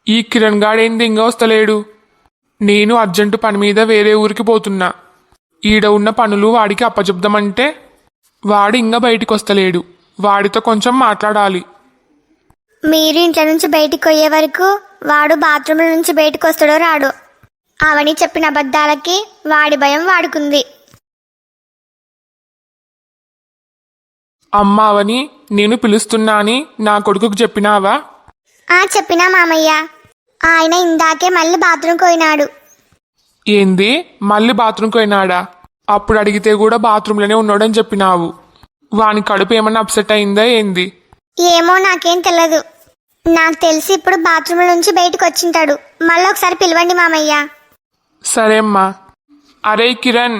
ఈ కిరణ్ గాడేంది ఇంకా వస్తలేడు. నేను అర్జెంటు పని మీద వేరే ఊరికి పోతున్నా. ఈడ ఉన్న పనులు వాడికి అప్పచెప్దామంటే వాడు ఇంకా బయటికి వస్తలేడు. వాడితో కొంచెం మాట్లాడాలి. మీరు ఇంట్లో నుంచి బయటికి పోయే వరకు వాడు బాత్రూంల నుంచి బయటకు వస్తాడో రాడో. అవని చెప్పిన అబద్ధాలకి వాడి భయం వాడుకుంది. అమ్మా అవని, నేను పిలుస్తున్నా అని నా కొడుకుకు చెప్పినావా? చెప్పినా మామయ్య. ఆయన ఇందాకే మళ్ళీ బాత్రూంకి పోయినాడు. ఏంది, మళ్ళీ బాత్రూంకి పోయినాడా? అప్పుడు అడిగితే కూడా బాత్రూంలోనే ఉన్నాడని చెప్పినావు. వాని కడుపు ఏమన్నా అప్సెట్ అయిందా ఏంది? ఏమో నాకేం తెలియదు. నాకు తెలిసి ఇప్పుడు బాత్రూంల నుంచి బయటకు వచ్చింటాడు. మళ్ళీ ఒకసారి పిలవండి మామయ్య. సరే అమ్మా. అరే కిరణ్,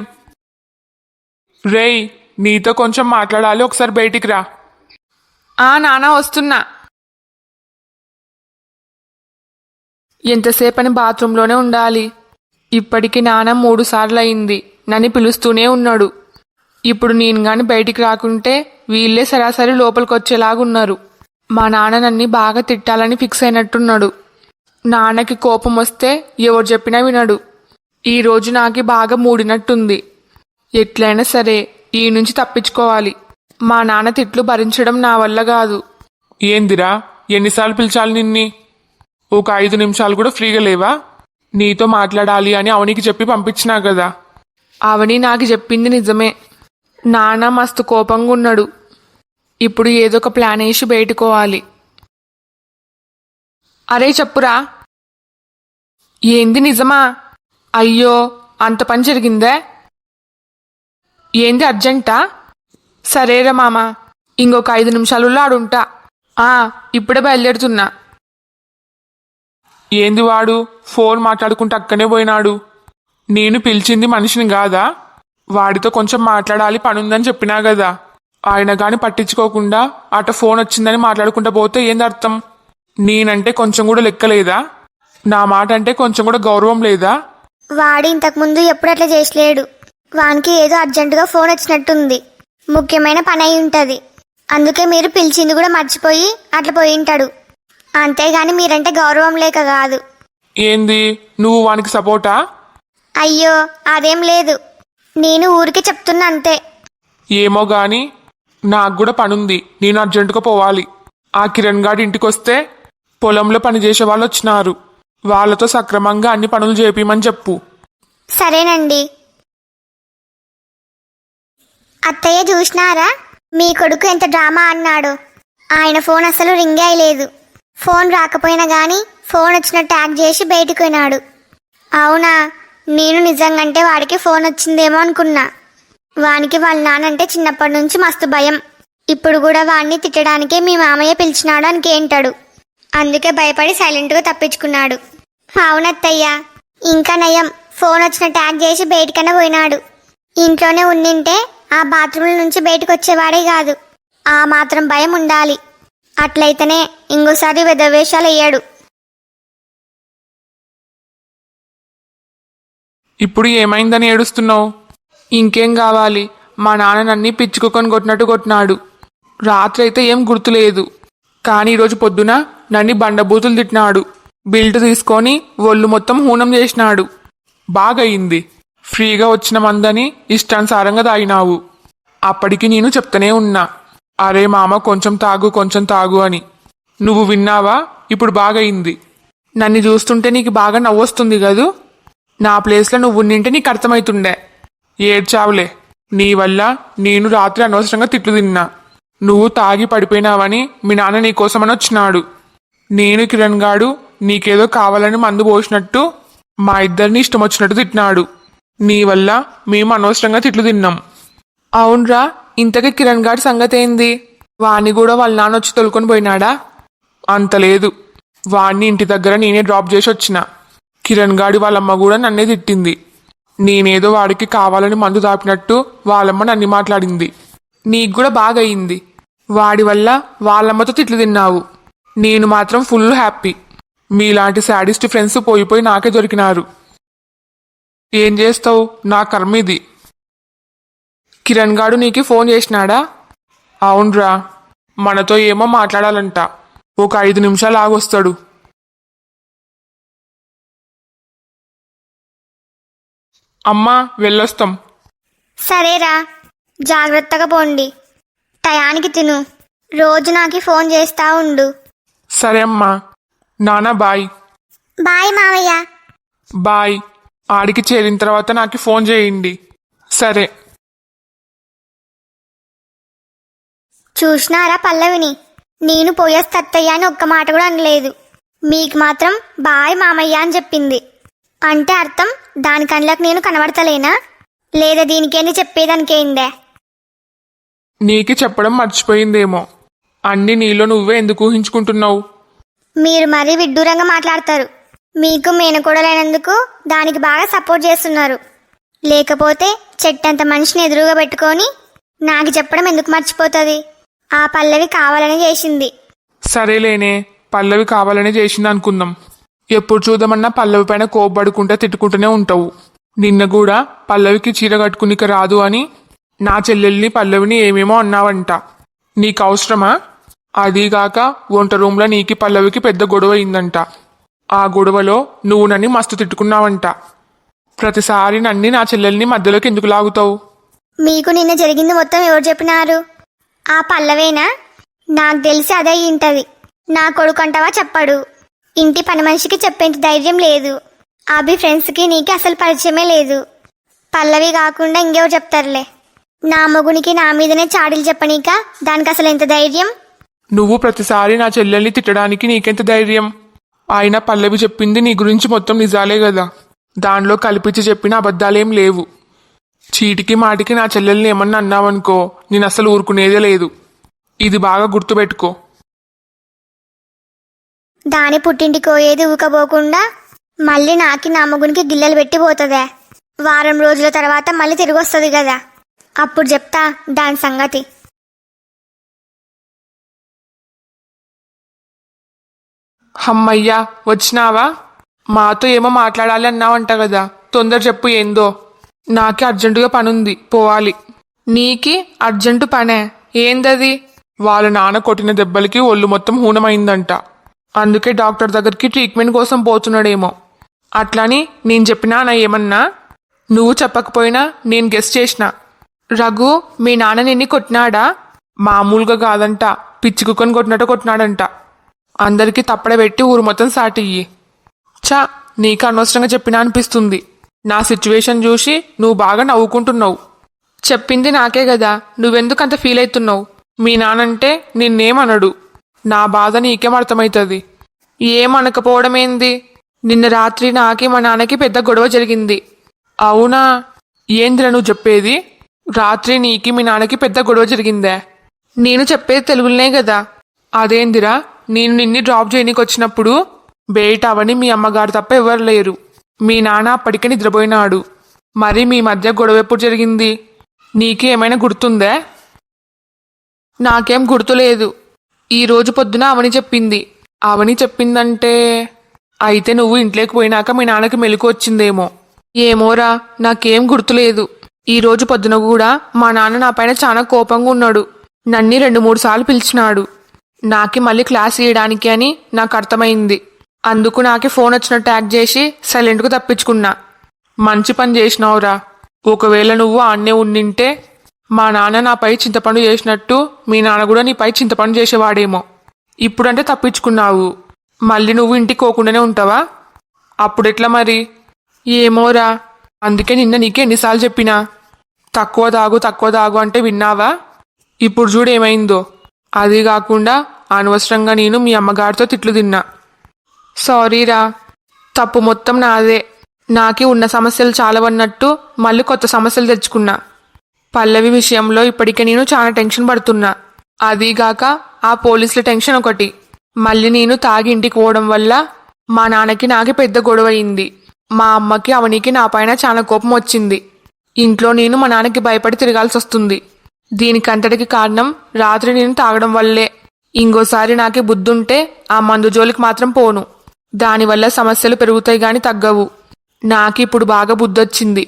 రేయ్, నీతో కొంచెం మాట్లాడాలి, ఒకసారి బయటికి రా. నానా వస్తున్నా. ఎంతసేపని బాత్రూంలోనే ఉండాలి. ఇప్పటికి నాన్న 3 సార్లు అయింది నన్ను పిలుస్తూనే ఉన్నాడు. ఇప్పుడు నేను గాని బయటికి రాకుంటే వీళ్ళే సరాసరి లోపలికి వచ్చేలాగున్నారు. మా నాన్న నన్ను బాగా తిట్టాలని ఫిక్స్ అయినట్టున్నాడు. నాన్నకి కోపం వస్తే ఎవరు చెప్పినా వినడు. ఈరోజు నాకు బాగా మూడినట్టుంది. ఎట్లయినా సరే ఈ నుంచి తప్పించుకోవాలి. మా నాన్న తిట్లు భరించడం నా వల్ల కాదు. ఏందిరా, ఎన్నిసార్లు పిలిచాలి నిన్ని? ఒక 5 నిమిషాలు కూడా ఫ్రీగా లేవా? నీతో మాట్లాడాలి అని అవనికి చెప్పి పంపించినా కదా. అవని నాకు చెప్పింది నిజమే. నాన్న మస్తు కోపంగా ఉన్నాడు. ఇప్పుడు ఏదో ఒక ప్లాన్ వేసి బయటకోవాలి. అరే చెప్పురా. ఏంది నిజమా? అయ్యో, అంత పని జరిగిందే? ఏంది అర్జెంటా? సరేరా మామ, ఇంకొక 5 నిమిషాలలో ఆడుంటా. ఇప్పుడే బయలుదేరుతున్నా. ఏంది వాడు ఫోన్ మాట్లాడుకుంటూ అక్కనే పోయినాడు? నేను పిలిచింది మనిషిని కాదా? వాడితో కొంచెం మాట్లాడాలి, పనుందని చెప్పినా కదా. ఆయన గాని పట్టించుకోకుండా అట ఫోన్ వచ్చిందని మాట్లాడుకుంటూ పోతే ఏంది అర్థం? నేనంటే కొంచెం కూడా లెక్కలేదా? నా మాట అంటే కొంచెం కూడా గౌరవం లేదా? వాడు ఇంతకుముందు ఎప్పుడు అట్లా చేసలేడు. వానికి ఏదో అర్జెంటుగా ఫోన్ వచ్చినట్టుంది. ముఖ్యమైన పని అయి ఉంటుంది. అందుకే మీరు పిలిచింది కూడా మర్చిపోయి అట్లా పోయి ఉంటాడు. అంతేగాని మీరంటే గౌరవం లేక కాదు. ఏంది, నువ్వు వానికి సపోర్టా? అయ్యో అదేం లేదు. నేను ఊరికే చెప్తున్నా అంతే. ఏమో గాని నాకు కూడా పనుంది. నేను అర్జెంటుగా పోవాలి. ఆ కిరణ్ గాడి ఇంటికి వస్తే పొలంలో పనిచేసే వాళ్ళు వచ్చినారు. వాళ్ళతో సక్రమంగా అన్ని పనులు చేపిమని చెప్పు. సరేనండి. అత్తయ్య చూసినారా, మీ కొడుకు ఎంత డ్రామా అన్నాడు. ఆయన ఫోన్ అసలు రింగే అయ్యలేదు. ఫోన్ రాకపోయినా గాని ఫోన్ వచ్చినట్టు యాక్ట్ చేసి బయటకు పోయినాడు. అవునా, నేను నిజంగంటే వాడికి ఫోన్ వచ్చిందేమో అనుకున్నా. వానికి వాళ్ళ నానంటే చిన్నప్పటి నుంచి మస్తు భయం. ఇప్పుడు కూడా వాడిని తిట్టడానికే మీ మామయ్య పిలిచినాడు అని కేంటాడు. అందుకే భయపడి సైలెంట్గా తప్పించుకున్నాడు. అవునత్తయ్య, ఇంకా నయం, ఫోన్ వచ్చిన ట్యాగ్ చేసి బయటికన్నా పోయినాడు. ఇంట్లోనే ఉండింటే ఆ బాత్రూంల నుంచి బయటకు వచ్చేవాడే కాదు. ఆ మాత్రం భయం ఉండాలి. అట్లయితేనే ఇంకోసారి వెధవేషాలు వేయడు. ఇప్పుడు ఏమైందని ఏడుస్తున్నావు? ఇంకేం కావాలి? మా నాన్న నన్ను పిచ్చుకొని కొట్టినట్టు కొట్టినాడు. రాత్రి అయితే ఏం గుర్తులేదు, కానీ ఈరోజు పొద్దున నన్ను బండబూతులు తిట్టినాడు. బిల్ట్ తీసుకొని ఒళ్ళు మొత్తం హూనం చేసినాడు. బాగయింది. ఫ్రీగా వచ్చిన మందని ఇష్టానుసారంగా తాగినావు. అప్పటికి నేను చెప్తూనే ఉన్నా, అరే మామ కొంచెం తాగు అని. నువ్వు విన్నావా? ఇప్పుడు బాగయింది. నన్ను చూస్తుంటే నీకు బాగా నవ్వొస్తుంది కదూ. నా ప్లేస్లో నువ్వు నింటే నీకు అర్థమవుతుండే. ఏడ్చావులే. నీ వల్ల నేను రాత్రి అనవసరంగా తిట్లు తిన్నా. నువ్వు తాగి పడిపోయినావని మీ నాన్న నీకోసమని వచ్చినాడు. నేను కిరణ్ గాడు నీకేదో కావాలని మందు పోసినట్టు మా ఇద్దరిని ఇష్టం వచ్చినట్టు తిట్టినాడు. నీ వల్ల మేము అనవసరంగా తిట్లు తిన్నాం. అవునరా, ఇంతకీ కిరణ్ గాడి సంగతి ఏంది? వాణ్ణి కూడా వాళ్ళ నాన్న వచ్చి తొలుకొని పోయినాడా? అంత లేదు. వాణ్ణి ఇంటి దగ్గర నేనే డ్రాప్ చేసి వచ్చిన. కిరణ్ గాడి వాళ్ళమ్మ కూడా నన్నే తిట్టింది. నేనేదో వాడికి కావాలని మందు దాపినట్టు వాళ్ళమ్మ నన్ను మాట్లాడింది. నీకు కూడా బాగయింది. వాడి వల్ల వాళ్ళమ్మతో తిట్లు తిన్నావు. నేను మాత్రం ఫుల్ హ్యాపీ. మీలాంటి శాడిస్ట్ ఫ్రెండ్స్ పోయిపోయి నాకే దొరికినారు. ఏం చేస్తావు, నా కర్మ ఇది. కిరణ్ గాడు నీకు ఫోన్ చేసినాడా? అవునరా, మనతో ఏమో మాట్లాడాలంట. ఒక 5 నిమిషాలు ఆగొస్తాడు. అమ్మా వెళ్ళొస్తాం. సరేరా, జాగ్రత్తగా పోండి. టయానికి తిను. రోజు నాకు ఫోన్ చేస్తా ఉండు. సరే అమ్మా. నాన్న బాయ్. బాయ్ మావయ్య. బాయ్. ఆడికి చేరిన తర్వాత నాకు ఫోన్ చేయండి. సరే. చూసినారా పల్లవిని? నేను పోయేస్తత్తయ్య అని ఒక్క మాట కూడా అనలేదు. మీకు మాత్రం బాయ్ మామయ్య అని చెప్పింది. అంటే అర్థం దాని కళ్ళకు నేను కనబడతలేనా? లేదా దీనికేంది చెప్పేదానికేందే? నీకు చెప్పడం మర్చిపోయిందేమో. అన్ని నీలో నువ్వే ఎందుకు ఊహించుకుంటున్నావు? మీరు మరీ విడ్డూరంగా మాట్లాడతారు. మీకు మేనకోడలైనందుకు దానికి బాగా సపోర్ట్ చేస్తున్నారు. లేకపోతే చెట్టంత మనిషిని ఎదురుగా పెట్టుకొని నాకు చెప్పడం ఎందుకు మర్చిపోతుంది? ఆ పల్లవి కావాలని చేసింది. సరేలేనే, పల్లవి కావాలనే చేసింది అనుకుందాం. ఎప్పుడు చూద్దామన్నా పల్లవి పైన కోపడుకుంటా తిట్టుకుంటూనే ఉంటావు. నిన్న కూడా పల్లవికి చీర కట్టుకునిక రాదు అని నా చెల్లెల్ని పల్లవిని ఏమేమో అన్నావంట. నీకు అవసరమా? అదీగాక వంట రూమ్లో నీకి పల్లవికి పెద్ద గొడవ అయిందంట. ఆ గొడవలో నువ్వు నన్ను మస్తు తిట్టుకున్నావంట. ప్రతిసారి నన్ను నా చెల్లెల్ని మధ్యలోకి ఎందుకు లాగుతావు? మీకు నిన్న జరిగింది మొత్తం ఎవరు చెప్పినారు? ఆ పల్లవేనా? నాకు తెలిసి అదే ఇంటది. నా కొడుకు అంటావా చెప్పడు. ఇంటి పని మనిషికి చెప్పేంత ధైర్యం లేదు. అభి ఫ్రెండ్స్కి నీకు అసలు పరిచయమే లేదు. పల్లవి కాకుండా ఇంకెవరు చెప్తారులే. నా మొగునికి నా మీదనే చాడీలు చెప్పనీక దానికి అసలు ఎంత ధైర్యం? నువ్వు ప్రతిసారి నా చెల్లెల్ని తిట్టడానికి నీకెంత ధైర్యం? ఆయన పల్లవి చెప్పింది నీ గురించి మొత్తం నిజాలే కదా. దానిలో కల్పించి చెప్పిన అబద్ధాలేం లేవు. చీటికి మాటికి నా చెల్లెల్ని ఏమన్నా అన్నావనుకో, నేను అసలు ఊరుకునేదే లేదు. ఇది బాగా గుర్తుపెట్టుకో. దాని పుట్టింటికో ఏది ఊకపోకుండా మళ్ళీ నాకి నా మొగునికి గిల్లెలు పెట్టి పోతుందే. వారం రోజుల తర్వాత మళ్ళీ తిరిగి వస్తుంది కదా, అప్పుడు చెప్తా దాని సంగతి. హమ్మయ్యా, వచ్చినావా? మాతో ఏమో మాట్లాడాలి అన్నావంట కదా, తొందర చెప్పు ఏందో. నాకే అర్జెంటుగా పనుంది, పోవాలి. నీకి అర్జెంటు పనే? ఏందది? వాళ్ళ నాన్న కొట్టిన దెబ్బలకి ఒళ్ళు మొత్తం హూనమైందంట. అందుకే డాక్టర్ దగ్గరికి ట్రీట్మెంట్ కోసం పోతున్నాడేమో. అట్లని నేను చెప్పినా నా ఏమన్నా? నువ్వు చెప్పకపోయినా నేను గెస్ చేసిన. రఘు, మీ నాన్న నిన్ను కొట్టినాడా? మామూలుగా కాదంట, పిచ్చి కుక్కని కొట్టినట్టు కొట్టినాడంట. అందరికీ తప్పడ పెట్టి ఊరు మొత్తం సాటియ్యి. చా, నీకు అనవసరంగా చెప్పినా అనిపిస్తుంది. నా సిచ్యువేషన్ చూసి నువ్వు బాగా నవ్వుకుంటున్నావు. చెప్పింది నాకే కదా, నువ్వెందుకు అంత ఫీల్ అవుతున్నావు? మీ నానంటే నిన్నేమనడు. నా బాధ నీకేం అర్థమవుతుంది? ఏమనకపోవడం ఏంది? నిన్న రాత్రి నాకి మా నాన్నకి పెద్ద గొడవ జరిగింది. అవునా? ఏందిరా నువ్వు చెప్పేది? రాత్రి నీకి మీ నాన్నకి పెద్ద గొడవ జరిగిందే? నేను చెప్పేది తెలుగులోనే కదా. అదేందిరా, నేను నిన్ను డ్రాప్ చేయనీకి వచ్చినప్పుడు బయట అవని మీ అమ్మగారు తప్ప ఎవరు లేరు. మీ నాన్న అప్పటికే నిద్రపోయినాడు. మరి మీ మధ్య గొడవ ఎప్పుడు జరిగింది? నీకు ఏమైనా గుర్తుందే? నాకేం గుర్తులేదు. ఈ రోజు పొద్దున అవని చెప్పింది. అవని చెప్పిందంటే అయితే నువ్వు ఇంట్లోకి పోయినాక మీ నాన్నకి మెలకు వచ్చిందేమో. ఏమోరా, నాకేం గుర్తులేదు. ఈ రోజు పొద్దున కూడా మా నాన్న నా పైన చాలా కోపంగా ఉన్నాడు. నన్ను 2-3 సార్లు పిలిచినాడు. నాకి మళ్ళీ క్లాస్ ఇయ్యడానికి అని నాకు అర్థమైంది. అందుకు నాకే ఫోన్ వచ్చినట్టు యాక్ట్ చేసి సైలెంట్గా తప్పించుకున్నా. మంచి పని చేసినావురా. ఒకవేళ నువ్వు ఆన్నే ఉండింటే మా నాన్న నాపై చింతపండు చేసినట్టు మీ నాన్న కూడా నీపై చింతపండు చేసేవాడేమో. ఇప్పుడంటే తప్పించుకున్నావు, మళ్ళీ నువ్వు ఇంటికి పోకుండానే ఉంటావా? అప్పుడెట్లా మరి? ఏమోరా. అందుకే నిన్న నీకే ఎన్నిసార్లు చెప్పినా తక్కువ తాగు అంటే విన్నావా? ఇప్పుడు చూడు ఏమైందో. అది కాకుండా అనవసరంగా నేను మీ అమ్మగారితో తిట్లు తిన్నా. సారీరా, తప్పు మొత్తం నాదే. నాకి ఉన్న సమస్యలు చాలవన్నట్టు మళ్ళీ కొత్త సమస్యలు తెచ్చుకున్నా. పల్లవి విషయంలో ఇప్పటికే నేను చాలా టెన్షన్ పడుతున్నా. అదీగాక ఆ పోలీసుల టెన్షన్ ఒకటి. మళ్ళీ నేను తాగి ఇంటికి పోవడం వల్ల మా నాన్నకి నాకి పెద్ద గొడవ అయింది. మా అమ్మకి అవనికి నా పైన చాలా కోపం వచ్చింది. ఇంట్లో నేను మా నాన్నకి భయపడి తిరగాల్సి వస్తుంది. దీనికంతటికి కారణం రాత్రి నేను తాగడం వల్లే. ఇంకోసారి నాకే బుద్ధుంటే ఆ మందు జోలికి మాత్రం పోను. దానివల్ల సమస్యలు పెరుగుతాయి గాని తగ్గవు. నాకిప్పుడు బాగా బుద్ధొచ్చింది.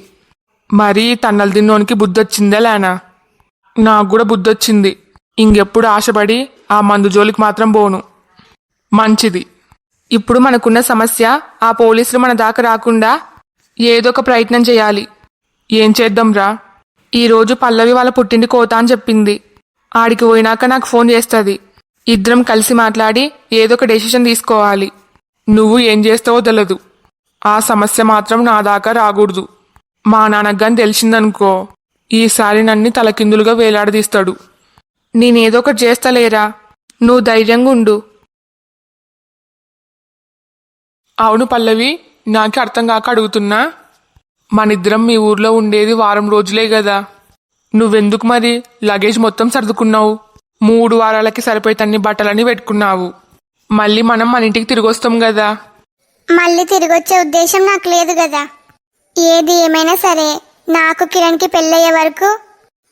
మరీ తన్నలు తిన్నోనికి బుద్ధొచ్చిందే లేనా? నాకు కూడా బుద్ధొచ్చింది. ఇంకెప్పుడు ఆశపడి ఆ మందు జోలికి మాత్రం పోను. మంచిది. ఇప్పుడు మనకున్న సమస్య ఆ పోలీసులు మన దాకా రాకుండా ఏదో ఒక ప్రయత్నం చేయాలి. ఏం చేద్దాంరా? ఈరోజు పల్లవి వాళ్ళ పుట్టింటి కోతా అని చెప్పింది. ఆడికి పోయినాక నాకు ఫోన్ చేస్తుంది. ఇద్దరం కలిసి మాట్లాడి ఏదో ఒక డెసిషన్ తీసుకోవాలి. నువ్వు ఏం చేస్తావో తెలదు. ఆ సమస్య మాత్రం నా దాకా రాకూడదు. మా నాన్నకు గాని తెలిసిందనుకో, ఈసారి నన్ను తలకిందులుగా వేలాడదీస్తాడు. నేనేదో ఒకటి చేస్తలేరా, నువ్వు ధైర్యంగా ఉండు. అవును పల్లవి, నాకే అర్థం కాక అడుగుతున్నా. మనిద్దరం మీ ఊర్లో ఉండేది వారం రోజులే కదా. నువ్వెందుకు మరి లగేజ్ మొత్తం సర్దుకున్నావు? 3 వారాలకి సరిపోయేటన్ని బట్టలని పెట్టుకున్నావు. మళ్ళీ మనం మన ఇంటికి తిరిగి వస్తాం కదా. మళ్ళీ తిరిగొచ్చే ఉద్దేశం నాకు లేదు కదా. ఏది ఏమైనా సరే నాకు కిరణ్కి పెళ్ళయ్యే వరకు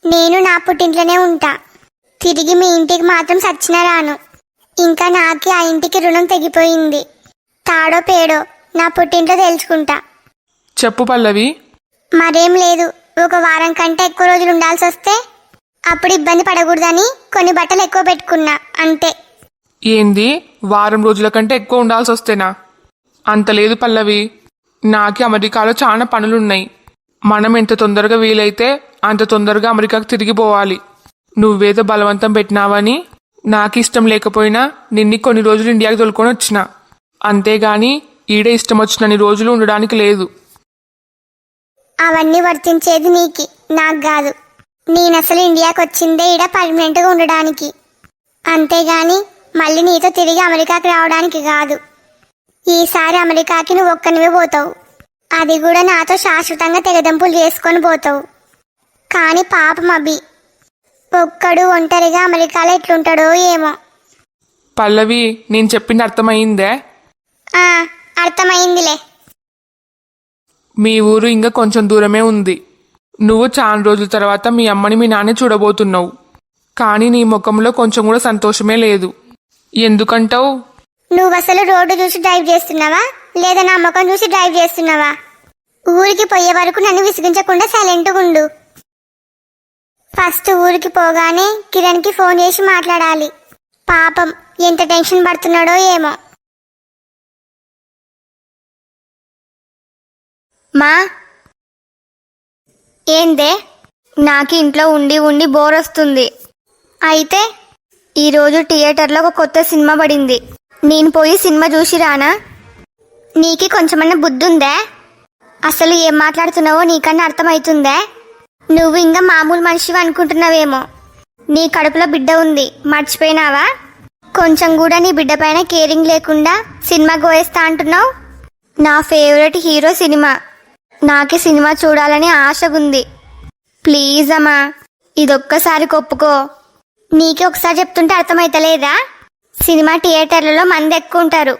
నేను నా పుట్టింట్లోనే ఉంటా. తిరిగి మీ ఇంటికి మాత్రం సచ్చినా రాను. ఇంకా నాకే ఆ ఇంటికి రుణం తెగిపోయింది. తాడో పేడో నా పుట్టింట్లో తెలుసుకుంటా. చెప్పు పల్లవి. మరేం లేదు, ఒక వారం కంటే ఎక్కువ రోజులు ఉండాల్సి వస్తే అప్పుడు ఇబ్బంది పడకూడదని కొన్ని బట్టలు ఎక్కువ పెట్టుకున్నా, అంతే. ఏంది, వారం రోజుల కంటే ఎక్కువ ఉండాల్సి వస్తేనా? అంత లేదు పల్లవి. నాకి అమెరికాలో చాలా పనులున్నాయి. మనం ఎంత తొందరగా వీలైతే అంత తొందరగా అమెరికాకు తిరిగిపోవాలి. నువ్వేదో బలవంతం పెట్టినావని నాకు ఇష్టం లేకపోయినా నిన్ని కొన్ని రోజులు ఇండియాకి తోలుకొని వచ్చిన. అంతేగాని ఈడే ఇష్టం వచ్చినన్ని రోజులు ఉండడానికి లేదు. అవన్నీ వర్తించేది నీకి, నాకు కాదు. నేనసలు ఇండియాకి వచ్చిందే ఈడ పర్మనెంట్గా ఉండడానికి, అంతేగాని మళ్ళీ నీతో తిరిగి అమెరికాకి రావడానికి కాదు. ఈసారి అమెరికాకి నువ్వు ఒక్కనివే పోతావు. అది కూడా నాతో శాశ్వతంగా తెగదెంపులు చేసుకొని పోతావు. కానీ పాపం అభి ఒక్కడు ఒంటరిగా అమెరికాలో ఎట్లుంటాడో ఏమో. పల్లవి, నేను చెప్పింది అర్థమైందే? ఆ, అర్థమైందిలే. మీ ఊరు ఇంకా కొంచెం దూరమే ఉంది. నువ్వు చాలా రోజుల తర్వాత మీ అమ్మని మీ నాన్న చూడబోతున్నావు. కానీ నీ ముఖంలో కొంచెం కూడా సంతోషమే లేదు. ఎందుకంటావు? నువ్వు అసలు రోడ్డు చూసి డ్రైవ్ చేస్తున్నావా లేదా నా ముఖం చూసి డ్రైవ్ చేస్తున్నావా? ఊరికి పోయే వరకు నన్ను విసిగించకుండా సైలెంట్గా ఉండు. ఫస్ట్ ఊరికి పోగానే కిరణ్కి ఫోన్ చేసి మాట్లాడాలి. పాపం ఎంత టెన్షన్ పడుతున్నాడో ఏమో. మా ఏందే? నాకు ఇంట్లో ఉండి ఉండి బోర్ వస్తుంది. అయితే ఈరోజు థియేటర్లో ఒక కొత్త సినిమా పడింది. నేను పోయి సినిమా చూసి రానా? నీకి కొంచెమన్నా బుద్ధి ఉందా? అసలు ఏం మాట్లాడుతున్నావో నీకన్నా అర్థమవుతుందా? నువ్వు ఇంకా మామూలు మనిషివి అనుకుంటున్నావేమో. నీ కడుపులో బిడ్డ ఉంది, మర్చిపోయినావా? కొంచెం కూడా నీ బిడ్డ పైన కేరింగ్ లేకుండా సినిమాకి పోయేస్తా అంటున్నావు. నా ఫేవరెట్ హీరో సినిమా. నాకే సినిమా చూడాలని ఆశ ఉంది. ప్లీజ్ అమ్మా, ఇదొక్కసారి ఒప్పుకో. నీకి ఒకసారి చెప్తుంటే అర్థమైతలేదా? సినిమా థియేటర్లలో మంది ఎక్కువ ఉంటారు.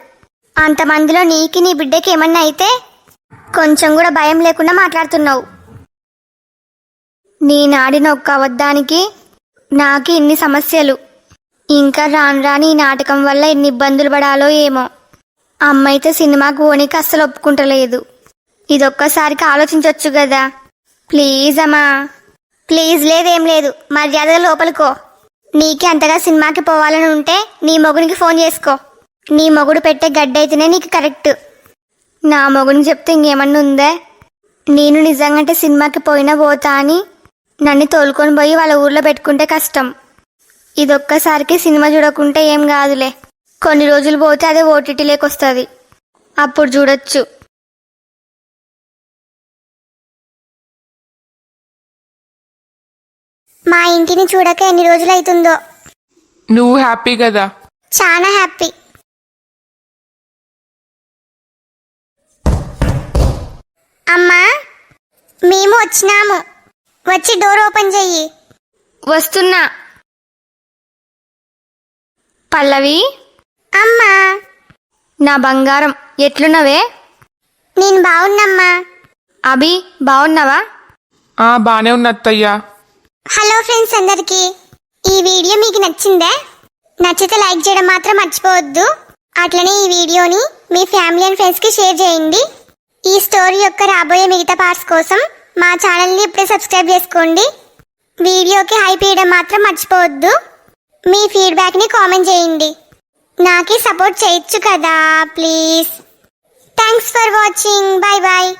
అంతమందిలో నీకి నీ బిడ్డకి ఏమన్నా అయితే కొంచెం కూడా భయం లేకుండా మాట్లాడుతున్నావు. నేనాడిన ఒక్క అబద్ధానికి నాకు ఇన్ని సమస్యలు. ఇంకా రాను రాని ఈ నాటకం వల్ల ఎన్ని ఇబ్బందులు పడాలో ఏమో. అమ్మ అయితే సినిమాకు పోనీకి అస్సలు ఒప్పుకుంటలేదు. ఇదొక్కసారికి ఆలోచించవచ్చు కదా. ప్లీజ్ అమ్మా. ప్లీజ్ లేదేం లేదు, మర్యాదగా లోపలికో. నీకి అంతగా సినిమాకి పోవాలని ఉంటే నీ మొగునికి ఫోన్ చేసుకో. నీ మొగుడు పెట్టే గడ్డ అయితేనే నీకు కరెక్ట్. నా మొగుడిని చెప్తే ఇంకేమన్నా ఉందే? నేను నిజంగా సినిమాకి పోయినా పోతా అని నన్ను తోలుకొని పోయి వాళ్ళ ఊర్లో పెట్టుకుంటే కష్టం. ఇదొక్కసారికి సినిమా చూడకుంటే ఏం కాదులే. కొన్ని రోజులు పోతే అదే ఓటీటీలోకి వస్తుంది, అప్పుడు చూడొచ్చు. మా ఇంటిని చూడక ఎన్ని రోజులు అవుతుందో. నువ్వు హ్యాపీ కదా? చాలా హ్యాపీ. అమ్మా, మేము వచ్చినాము. వచ్చి డోర్ ఓపెన్ చెయ్యి. వస్తున్నా. పల్లవి, అమ్మా. నా బంగారం, ఎట్లున్నవే? నేను బాగున్నమ్మా. అభి, బాగున్నావా? బానే ఉన్న అత్తయ్యా. హలో ఫ్రెండ్స్ అందరికీ, ఈ వీడియో మీకు నచ్చిందా? నచ్చితే లైక్ చేయడం మాత్రం మర్చిపోవద్దు. అట్లనే ఈ వీడియోని మీ ఫ్యామిలీ అండ్ ఫ్రెండ్స్కి షేర్ చేయండి. ఈ స్టోరీ యొక్క రాబోయే మిగతా పార్ట్స్ కోసం మా ఛానల్ని ఇప్పుడే సబ్స్క్రైబ్ చేసుకోండి. వీడియోకి హైప్ ఇవ్వడం మాత్రం మర్చిపోవద్దు. మీ ఫీడ్బ్యాక్ని కామెంట్ చేయండి. నాకే సపోర్ట్ చేయొచ్చు కదా please. Thanks for watching. Bye bye.